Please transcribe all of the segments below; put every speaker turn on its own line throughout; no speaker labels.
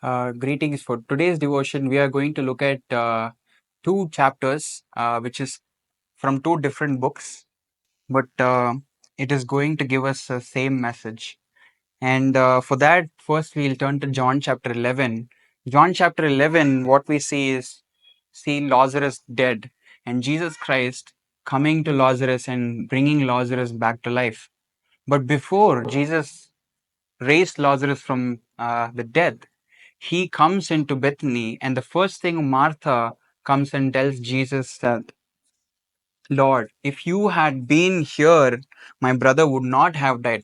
Greetings. For today's devotion. We are going to look at two chapters, which is from two different books, but it is going to give us the same message. And for that, first we'll turn to John chapter 11. John chapter 11, what we see Lazarus dead, and Jesus Christ coming to Lazarus and bringing Lazarus back to life. But before Jesus raised Lazarus from the death, he comes into Bethany, and the first thing Martha comes and tells Jesus that, Lord, if you had been here, my brother would not have died.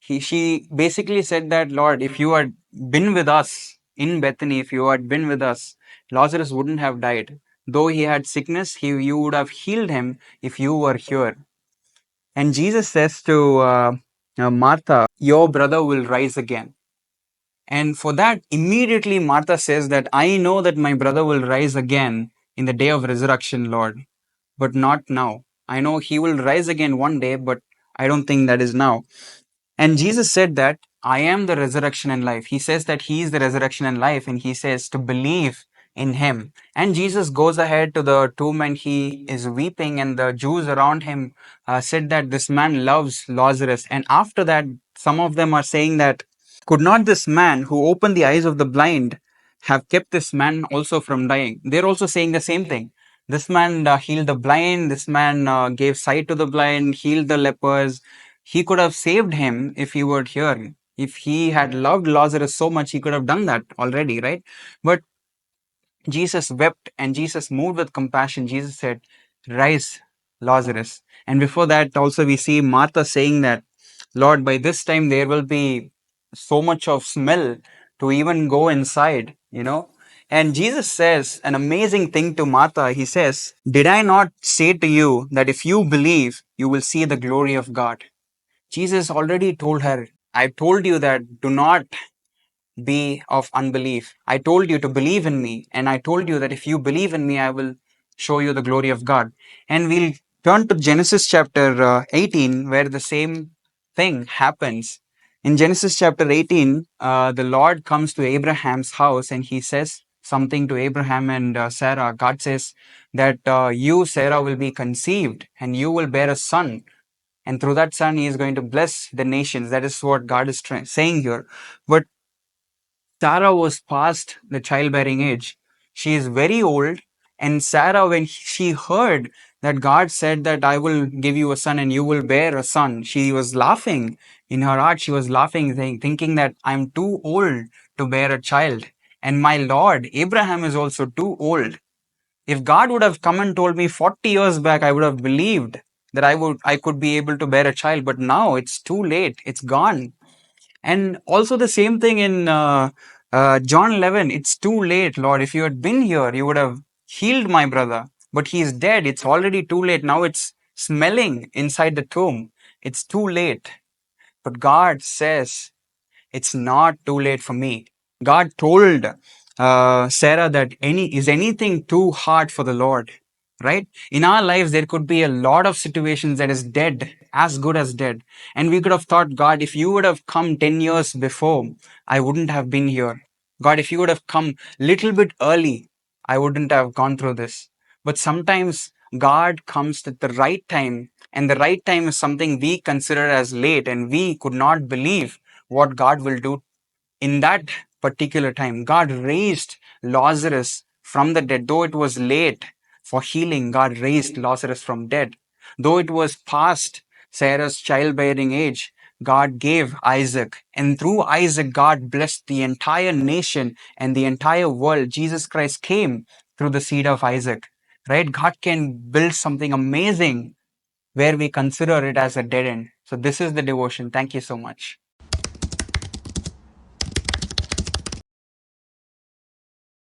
She basically said that, Lord, if you had been with us in Bethany, if you had been with us, Lazarus wouldn't have died. Though he had sickness, you would have healed him if you were here. And Jesus says to Martha, your brother will rise again. And for that, immediately Martha says that I know that my brother will rise again in the day of resurrection, Lord, but not now. I know he will rise again one day, but I don't think that is now. And Jesus said that I am the resurrection and life. He says that he is the resurrection and life, and he says to believe in him. And Jesus goes ahead to the tomb and he is weeping, and the Jews around him said that this man loves Lazarus. And after that, some of them are saying that, could not this man who opened the eyes of the blind have kept this man also from dying? They're also saying the same thing. This man healed the blind, this man gave sight to the blind, healed the lepers. He could have saved him if he were here. If he had loved Lazarus so much, he could have done that already, right? But Jesus wept and Jesus moved with compassion. Jesus said, rise, Lazarus. And before that, also we see Martha saying that, Lord, by this time there will be so much of smell to even go inside. And Jesus says an amazing thing to Martha. He says, did I not say to you that if you believe, you will see the glory of God? Jesus already told her, I told you that do not be of unbelief. I told you to believe in me, and I told you that if you believe in me, I will show you the glory of God. And we'll turn to Genesis chapter 18, where the same thing happens. In Genesis chapter 18, the Lord comes to Abraham's house and he says something to Abraham and Sarah. God says that you, Sarah, will be conceived and you will bear a son. And through that son, he is going to bless the nations. That is what God is saying here. But Sarah was past the childbearing age. She is very old. And Sarah, when she heard that God said that I will give you a son and you will bear a son, she was laughing. In her heart, she was laughing, thinking that I'm too old to bear a child. And my Lord, Abraham is also too old. If God would have come and told me 40 years back, I would have believed that I could be able to bear a child. But now it's too late. It's gone. And also the same thing in John 11. It's too late, Lord. If you had been here, you would have healed my brother. But he is dead. It's already too late. Now it's smelling inside the tomb. It's too late. But God says, it's not too late for me. God told Sarah that is anything too hard for the Lord, right? In our lives, there could be a lot of situations that is dead, as good as dead. And we could have thought, God, if you would have come 10 years before, I wouldn't have been here. God, if you would have come little bit early, I wouldn't have gone through this. But sometimes God comes at the right time, and the right time is something we consider as late, and we could not believe what God will do in that particular time. God raised Lazarus from the dead. Though it was late for healing, God raised Lazarus from dead. Though it was past Sarah's childbearing age, God gave Isaac. And through Isaac, God blessed the entire nation and the entire world. Jesus Christ came through the seed of Isaac. Right? God can build something amazing where we consider it as a dead end. So this is the devotion. Thank you so much.